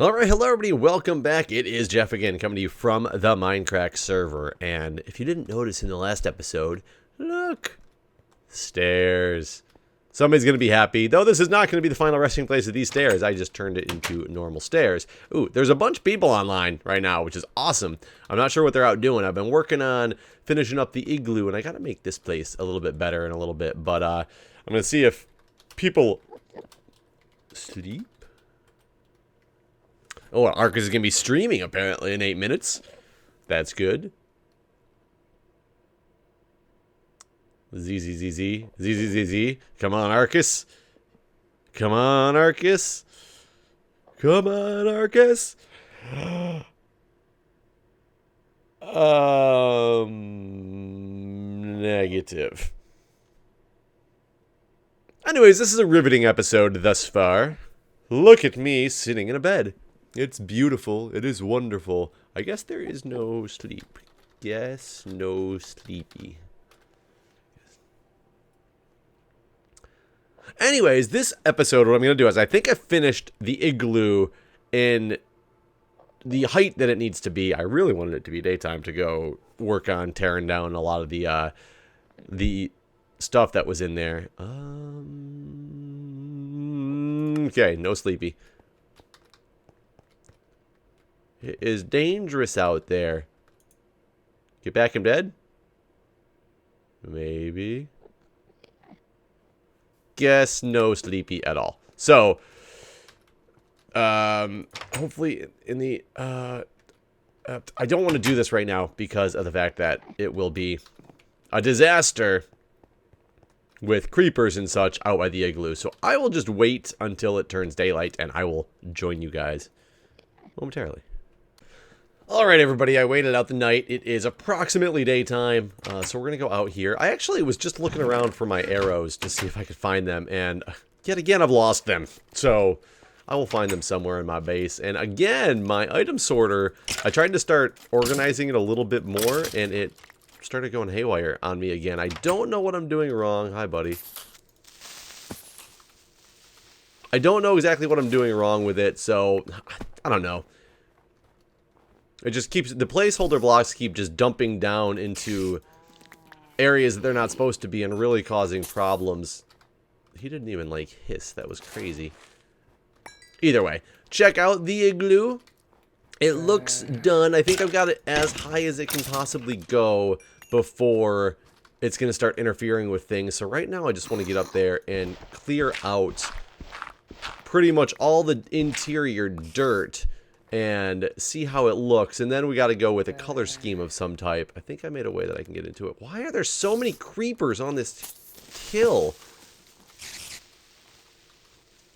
Alright, hello everybody, welcome back. It is Jeff again, coming to you from the Mindcrack server. And if you didn't notice in the last episode, look, stairs. Somebody's going to be happy, though this is not going to be the final resting place of these stairs. I just turned it into normal stairs. Ooh, there's a bunch of people online right now, which is awesome. I'm not sure what they're out doing. I've been working on finishing up the Igloo, and I got to make this place a little bit better in a little bit. But I'm going to see if people sleep. Oh, Arcus is going to be streaming, apparently, in 8 minutes. That's good. Z. Come on, Arcus. Come on, Arcus. Come on, Arcus. Negative. Anyways, this is a riveting episode thus far. Look at me sitting in a bed. It's beautiful. It is wonderful. I guess there is no sleep. Yes, no sleepy. Anyways, this episode, what I'm going to do is I think I finished the Igloo in the height that it needs to be. I really wanted it to be daytime to go work on tearing down a lot of the stuff that was in there. Okay, no sleepy. It is dangerous out there. Get back in bed? Maybe. Guess no sleepy at all. So, hopefully in the, I don't want to do this right now because of the fact that it will be a disaster with creepers and such out by the Igloo. So I will just wait until it turns daylight and I will join you guys momentarily. Alright everybody, I waited out the night. It is approximately daytime, so we're going to go out here. I actually was just looking around for my arrows to see if I could find them, and yet again I've lost them. So I will find them somewhere in my base. And again, my item sorter, I tried to start organizing it a little bit more, and it started going haywire on me again. I don't know what I'm doing wrong. Hi, buddy. I don't know exactly what I'm doing wrong with it, so I don't know. It just keeps, the placeholder blocks keep just dumping down into areas that they're not supposed to be and really causing problems. He didn't even, like, hiss. That was crazy. Either way, check out the Igloo. It looks done. I think I've got it as high as it can possibly go before it's going to start interfering with things. So right now I just want to get up there and clear out pretty much all the interior dirt and see how it looks, and then we got to go with a color scheme of some type. I think I made a way that I can get into it. Why are there so many creepers on this hill?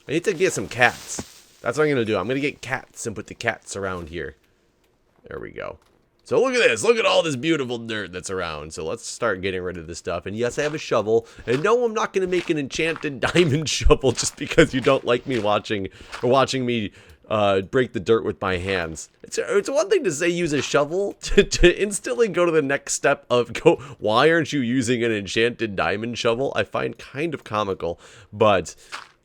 I need to get some cats. That's what I'm going to do. I'm going to get cats and put the cats around here. There we go. So look at this. Look at all this beautiful dirt that's around. So let's start getting rid of this stuff. And yes, I have a shovel. And no, I'm not going to make an enchanted diamond shovel just because you don't like me watching me break the dirt with my hands. It's one thing to say use a shovel, to instantly go to the next step of why aren't you using an enchanted diamond shovel? I find kind of comical, but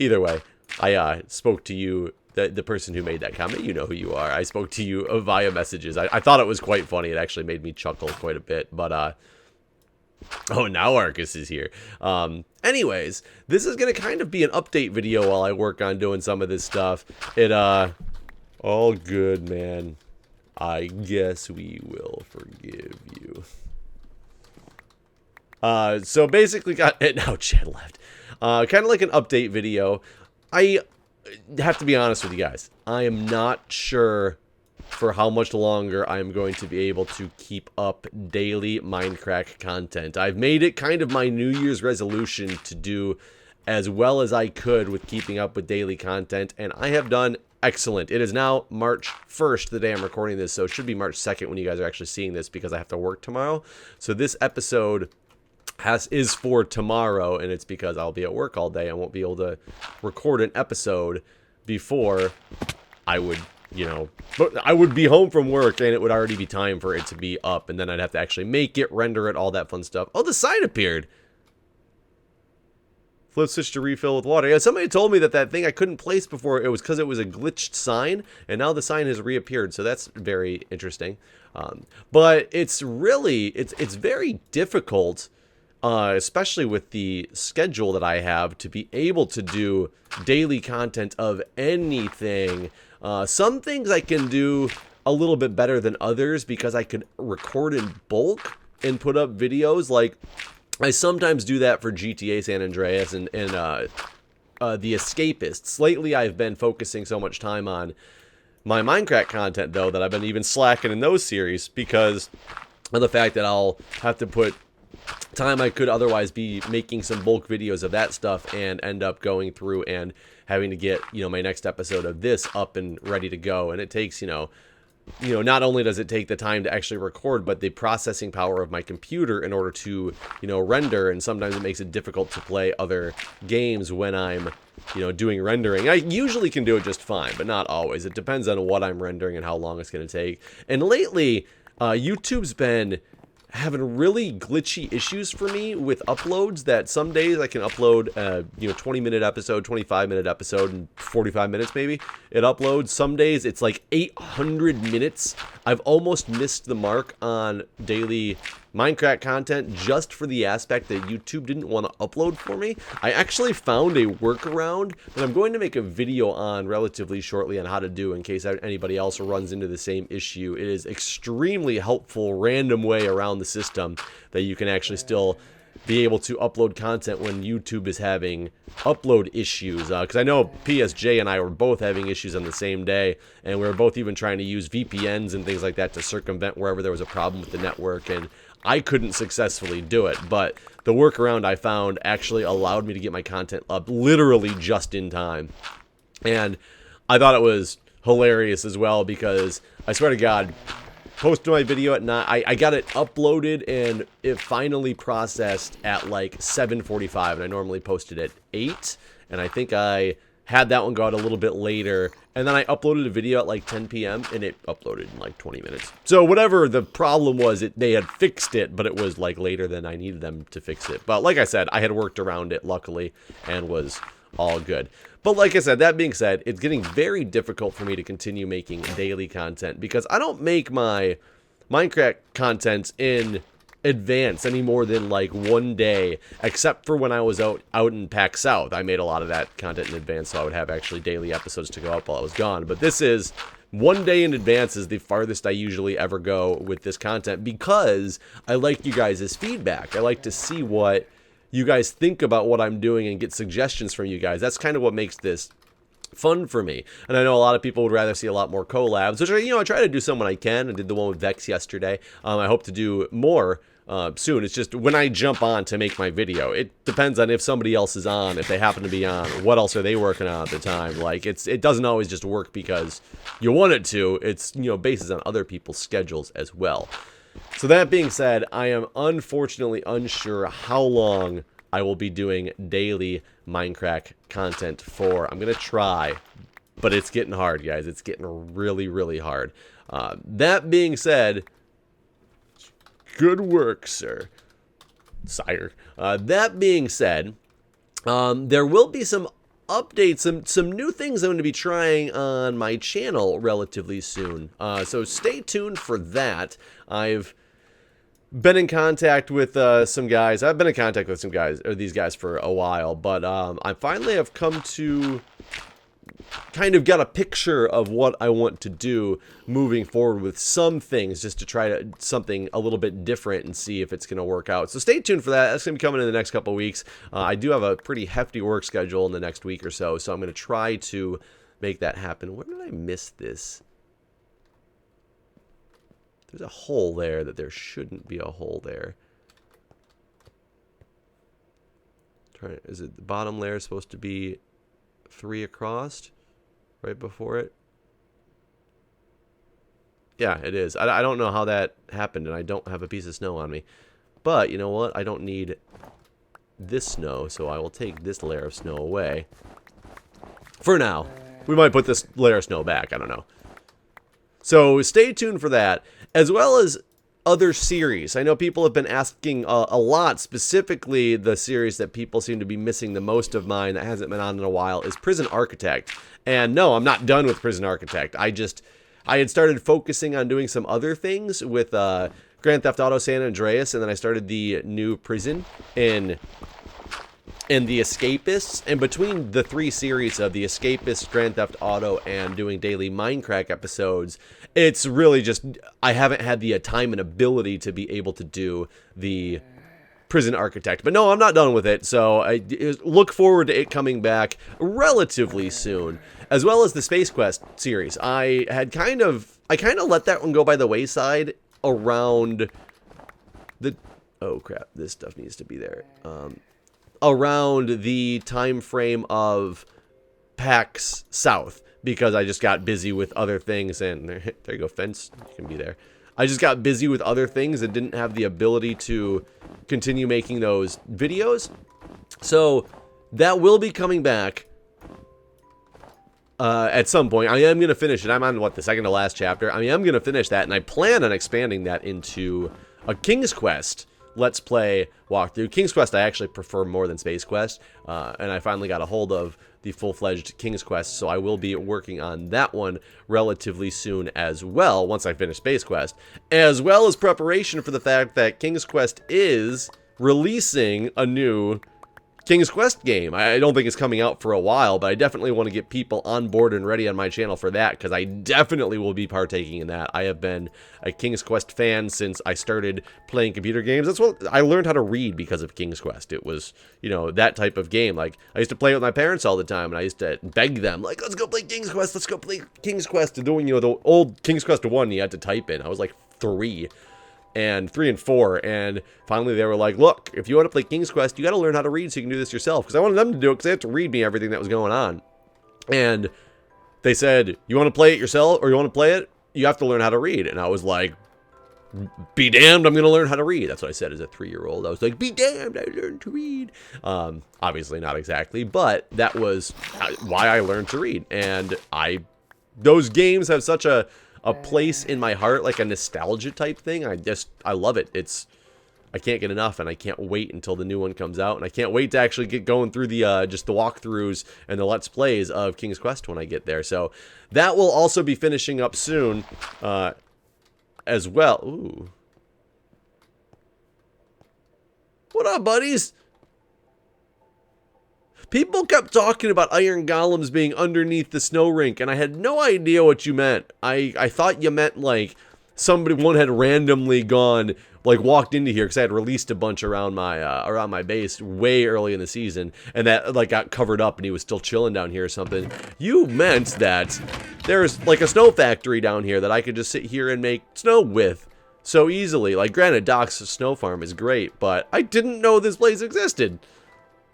either way, I spoke to you, the person who made that comment. You know who you are. I spoke to you via messages. I thought it was quite funny. It actually made me chuckle quite a bit, but oh, now Arcus is here. Anyways, this is going to kind of be an update video while I work on doing some of this stuff. All good, man. I guess we will forgive you. So basically now Chad left. Kind of like an update video. I have to be honest with you guys. I am not sure for how much longer I'm going to be able to keep up daily Mindcrack content. I've made it kind of my New Year's resolution to do as well as I could with keeping up with daily content, and I have done excellent. It is now March 1st, the day I'm recording this, so it should be March 2nd when you guys are actually seeing this because I have to work tomorrow. So this episode is for tomorrow, and it's because I'll be at work all day. I won't be able to record an episode before I would, you know, but I would be home from work and it would already be time for it to be up, and then I'd have to actually make it, render it, all that fun stuff. Oh, the sign appeared. Flip switch to refill with water. Yeah, somebody told me that thing I couldn't place before, it was because it was a glitched sign, and now the sign has reappeared, so that's very interesting. But it's really, it's very difficult, especially with the schedule that I have, to be able to do daily content of anything. Some things I can do a little bit better than others because I could record in bulk and put up videos. Like, I sometimes do that for GTA San Andreas and The Escapists. Lately, I've been focusing so much time on my Mindcrack content, though, that I've been even slacking in those series because of the fact that I'll have to put time I could otherwise be making some bulk videos of that stuff and end up going through and having to get, my next episode of this up and ready to go. And it takes, not only does it take the time to actually record, but the processing power of my computer in order to, render. And sometimes it makes it difficult to play other games when I'm, doing rendering. I usually can do it just fine, but not always. It depends on what I'm rendering and how long it's going to take. And lately, YouTube's been having really glitchy issues for me with uploads, that some days I can upload a 20-minute episode, 25-minute episode in 45 minutes maybe. It uploads. Some days it's like 800 minutes. I've almost missed the mark on daily Mindcrack content just for the aspect that YouTube didn't want to upload for me. I actually found a workaround that I'm going to make a video on relatively shortly on how to do in case anybody else runs into the same issue. It is extremely helpful, random way around the system that you can actually still be able to upload content when YouTube is having upload issues. Because I know PSJ and I were both having issues on the same day, and we were both even trying to use VPNs and things like that to circumvent wherever there was a problem with the network, and I couldn't successfully do it. But the workaround I found actually allowed me to get my content up literally just in time. And I thought it was hilarious as well because, I swear to God, posted my video at 9. I got it uploaded and it finally processed at like 7:45, and I normally posted at 8, and I think I had that one go out a little bit later, and then I uploaded a video at like 10 p.m. and it uploaded in like 20 minutes. So whatever the problem was, they had fixed it, but it was like later than I needed them to fix it. But like I said, I had worked around it luckily and was all good. But like I said, that being said, it's getting very difficult for me to continue making daily content because I don't make my Minecraft content in advance any more than like one day, except for when I was out in PAX South. I made a lot of that content in advance, so I would have actually daily episodes to go up while I was gone. But this is one day in advance is the farthest I usually ever go with this content because I like you guys' feedback. I like to see what you guys think about what I'm doing and get suggestions from you guys. That's kind of what makes this fun for me. And I know a lot of people would rather see a lot more collabs, which I try to do some when I can. I did the one with Vex yesterday. I hope to do more soon. It's just when I jump on to make my video, it depends on if somebody else is on, if they happen to be on, what else are they working on at the time. Like it doesn't always just work because you want it to. It's bases on other people's schedules as well. So that being said, I am unfortunately unsure how long I will be doing daily Minecraft content for. I'm going to try, but it's getting hard, guys. It's getting really, really hard. That being said, good work, sir. Sire. That being said, there will be some updates, some new things I'm going to be trying on my channel relatively soon. So stay tuned for that. I've been in contact with some guys. I've been in contact with some guys, or these guys, for a while, but I finally have come to kind of got a picture of what I want to do moving forward with some things, just to try to something a little bit different and see if it's going to work out. So stay tuned for that. That's going to be coming in the next couple of weeks. I do have a pretty hefty work schedule in the next week or so, so I'm going to try to make that happen. Where did I miss this? There's a hole there that there shouldn't be a hole there. Is it the bottom layer supposed to be 3 across right before it? Yeah, it is. I don't know how that happened, and I don't have a piece of snow on me. But you know what? I don't need this snow, so I will take this layer of snow away. For now. We might put this layer of snow back. I don't know. So stay tuned for that, as well as other series. I know people have been asking a lot, specifically the series that people seem to be missing the most of mine that hasn't been on in a while is Prison Architect. And no, I'm not done with Prison Architect. I had started focusing on doing some other things with Grand Theft Auto San Andreas, and then I started the new prison in The Escapists. And between the 3 series of The Escapists, Grand Theft Auto, and doing daily Mindcrack episodes, it's really just, I haven't had the time and ability to be able to do the Prison Architect. But no, I'm not done with it, so I look forward to it coming back relatively soon, as well as the Space Quest series. I kind of let that one go by the wayside around the, oh crap, this stuff needs to be there, around the time frame of PAX South, because I just got busy with other things, and there you go, fence, you can be there. I just got busy with other things and didn't have the ability to continue making those videos. So that will be coming back at some point. I am going to finish it. I'm on, what, the second to last chapter. I am going to finish that, and I plan on expanding that into a King's Quest Let's Play walkthrough. King's Quest I actually prefer more than Space Quest, and I finally got a hold of the full-fledged King's Quest, so I will be working on that one relatively soon as well, once I finish Space Quest, as well as preparation for the fact that King's Quest is releasing a new King's Quest game. I don't think it's coming out for a while, but I definitely want to get people on board and ready on my channel for that, because I definitely will be partaking in that. I have been a King's Quest fan since I started playing computer games. That's what I learned how to read because of King's Quest. It was, you know, that type of game. Like, I used to play it with my parents all the time, and I used to beg them, like, let's go play King's Quest, let's go play King's Quest. And doing, you know, the old King's Quest 1 you had to type in. I was like 3. And 3 and 4, and finally they were like, look, if you want to play King's Quest, you got to learn how to read so you can do this yourself, because I wanted them to do it, because they had to read me everything that was going on. And they said, you want to play it yourself, or you want to play it, you have to learn how to read. And I was like, be damned, I'm going to learn how to read. That's what I said as a 3-year-old. I was like, be damned, I learned to read. Obviously not exactly, but that was why I learned to read. And those games have such a place in my heart, like a nostalgia type thing. I love it. I can't get enough, and I can't wait until the new one comes out, and I can't wait to actually get going through the just the walkthroughs and the Let's Plays of King's Quest when I get there. So that will also be finishing up soon, as well. Ooh. What up, buddies? People kept talking about iron golems being underneath the snow rink, and I had no idea what you meant. I thought you meant, like, one had randomly gone, like, walked into here, because I had released a bunch around my base way early in the season, and that, like, got covered up, and he was still chilling down here or something. You meant that there's, like, a snow factory down here that I could just sit here and make snow with so easily. Like, granted, Doc's snow farm is great, but I didn't know this place existed.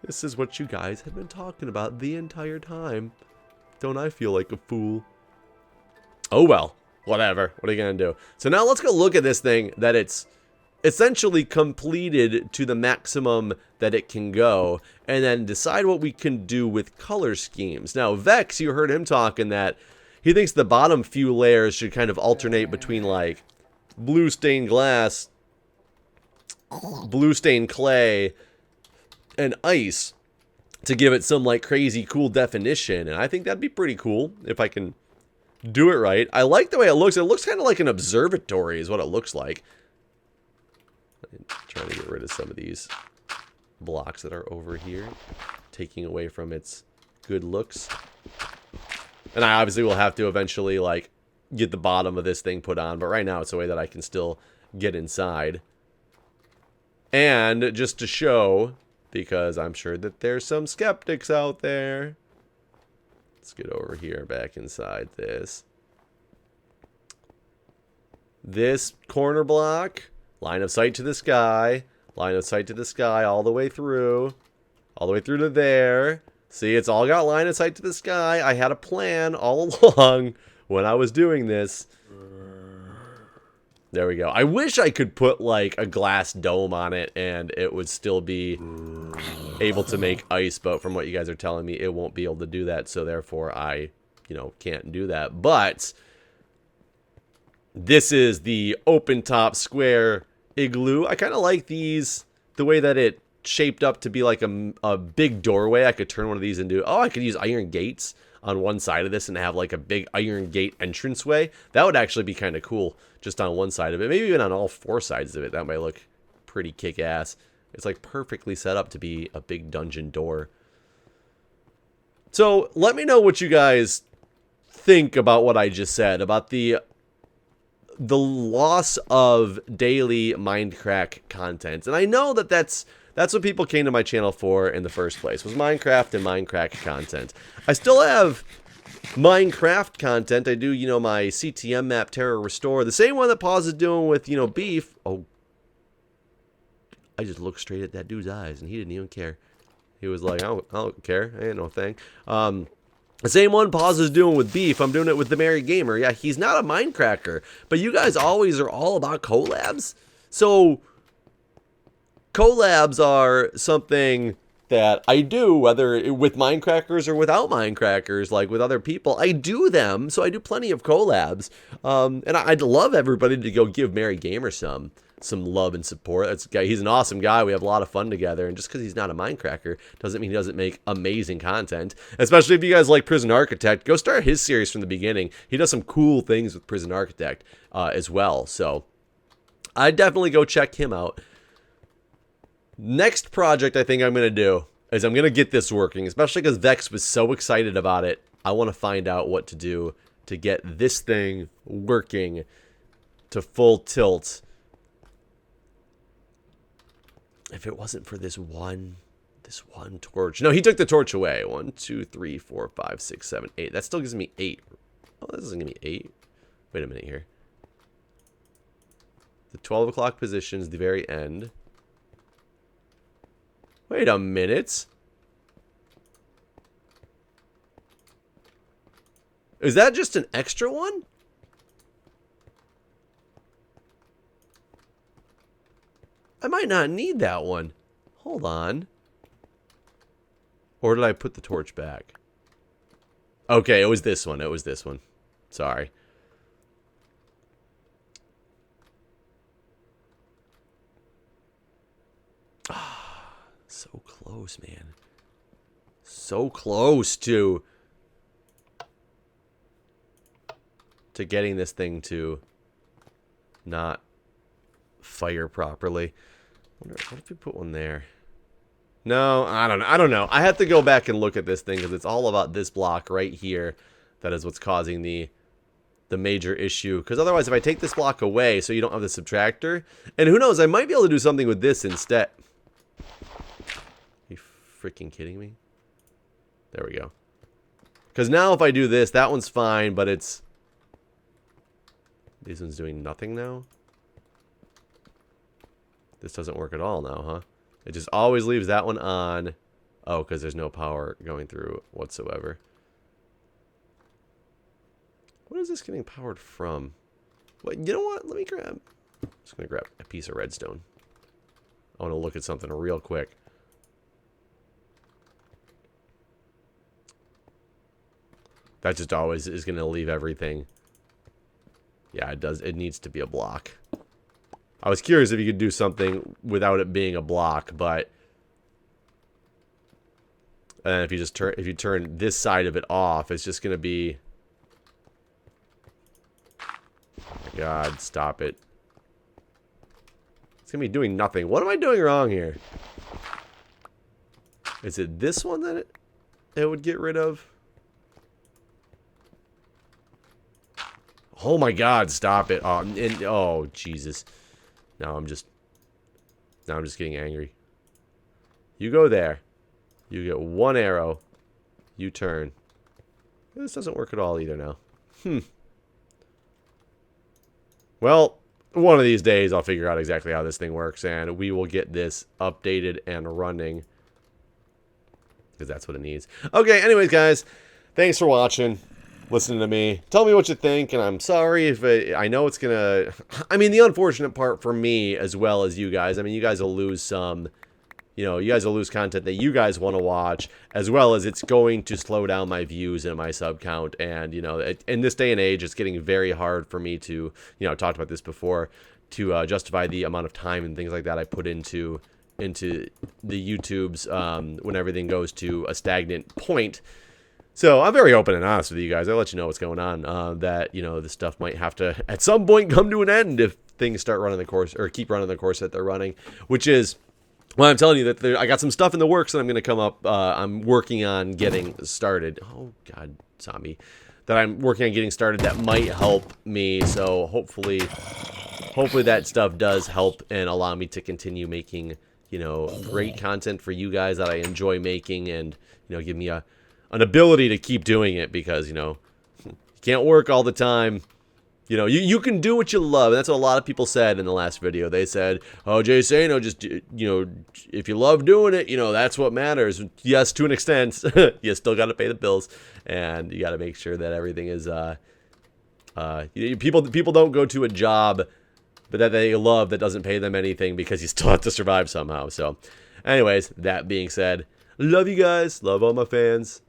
This is what you guys have been talking about the entire time. Don't I feel like a fool? Oh well, whatever. What are you going to do? So now let's go look at this thing that it's essentially completed to the maximum that it can go, and then decide what we can do with color schemes. Now, Vex, you heard him talking that he thinks the bottom few layers should kind of alternate between, like, blue stained glass, blue stained clay, and ice to give it some, like, crazy cool definition. And I think that'd be pretty cool if I can do it right. I like the way it looks. It looks kind of like an observatory is what it looks like. I'm trying to get rid of some of these blocks that are over here, taking away from its good looks. And I obviously will have to eventually, like, get the bottom of this thing put on, but right now it's a way that I can still get inside. And just to show, because I'm sure that there's some skeptics out there. Let's get over here back inside this. This corner block, line of sight to the sky, line of sight to the sky all the way through to there. See, it's all got line of sight to the sky. I had a plan all along when I was doing this. There we go. I wish I could put, like, a glass dome on it and it would still be able to make ice, but from what you guys are telling me, it won't be able to do that, so therefore I, you know, can't do that. But This is the open top square igloo. I kind of like these, the way that it shaped up to be like a big doorway. I could turn one of these into, oh, I could use iron gates on one side of this and have like a big iron gate entranceway. That would actually be kind of cool just on one side of it. Maybe even on all four sides of it. That might look pretty kick-ass. It's like perfectly set up to be a big dungeon door. So let me know what you guys think about what I just said, about the loss of daily Mindcrack content. And I know that that's what people came to my channel for in the first place, was Minecraft and Mindcrack content. I still have Minecraft content. I do, you know, my CTM map Terror Restore, the same one that Paws is doing with, you know, Beef. Oh, I just looked straight at that dude's eyes and he didn't even care. He was like, I don't care. I ain't no thing. The same one Paws is doing with Beef, I'm doing it with the Merry Gamer. Yeah, he's not a Mindcracker, but you guys always are all about collabs. So collabs are something that I do, whether with Mindcrackers or without Mindcrackers, like with other people. I do them, so I do plenty of collabs. And I'd love everybody to go give Merry Gamer some love and support. He's an awesome guy. We have a lot of fun together. And just because he's not a Mindcracker doesn't mean he doesn't make amazing content. Especially if you guys like Prison Architect, go start his series from the beginning. He does some cool things with Prison Architect as well. So I'd definitely go check him out. Next project I think I'm going to do is I'm going to get this working, especially because Vex was so excited about it. I want to find out what to do to get this thing working to full tilt. If it wasn't for this one torch. No, he took the torch away. 1, 2, 3, 4, 5, 6, 7, 8. That still gives me 8. Oh, this doesn't give me 8. Wait a minute here. The 12 o'clock position is the very end. Wait a minute. Is that just an extra one? I might not need that one. Hold on. Or did I put the torch back? Okay, it was this one. It was this one. Sorry. So close, man. So close to getting this thing to not fire properly. What if we put one there? No, I don't know. I have to go back and look at this thing because it's all about this block right here. That is what's causing the major issue. Because otherwise, if I take this block away, so you don't have the subtractor, and who knows, I might be able to do something with this instead. Are you freaking kidding me? There we go. Because now if I do this, that one's fine, but it's... This one's doing nothing now? This doesn't work at all now, huh? It just always leaves that one on. Oh, because there's no power going through whatsoever. What is this getting powered from? Well, you know what? Let me grab... I'm just going to grab a piece of redstone. I want to look at something real quick. That just always is going to leave everything. Yeah, it does. It needs to be a block. I was curious if you could do something without it being a block, but... And if you just turn this side of it off, it's just going to be... Oh my God, stop it. It's going to be doing nothing. What am I doing wrong here? Is it this one that it would get rid of? Oh my God, stop it. Oh, Jesus. Now I'm just getting angry. You go there. You get one arrow. You turn. This doesn't work at all either now. Well, one of these days I'll figure out exactly how this thing works and we will get this updated and running. Because that's what it needs. Okay, anyways, guys. Thanks for watching. Listening to me. Tell me what you think, and I'm sorry if I know it's gonna... I mean, the unfortunate part for me as well as you guys, I mean, you guys will lose some, you know, you guys will lose content that you guys want to watch, as well as it's going to slow down my views and my sub count. And, you know, in this day and age, it's getting very hard for me to, you know, I talked about this before, to justify the amount of time and things like that I put into the YouTubes when everything goes to a stagnant point. So I'm very open and honest with you guys. I'll let you know what's going on, that, you know, this stuff might have to at some point come to an end if things start running the course, or keep running the course that they're running, which is, well, I'm telling you that I got some stuff in the works that I'm going to come up. I'm working on getting started. Oh, God, zombie. That I'm working on getting started that might help me. So hopefully that stuff does help and allow me to continue making, you know, great content for you guys that I enjoy making, and, you know, give me an ability to keep doing it, because, you know, you can't work all the time. You know, you can do what you love. And that's what a lot of people said in the last video. They said, oh, Jay Sano, just, you know, if you love doing it, you know, that's what matters. Yes, to an extent. You still got to pay the bills. And you got to make sure that everything is, people don't go to a job but that they love that doesn't pay them anything, because you still have to survive somehow. So, anyways, that being said, love you guys. Love all my fans.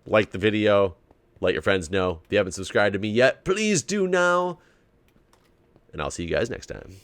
Like the video. Let your friends know. If you haven't subscribed to me yet, please do now. And I'll see you guys next time.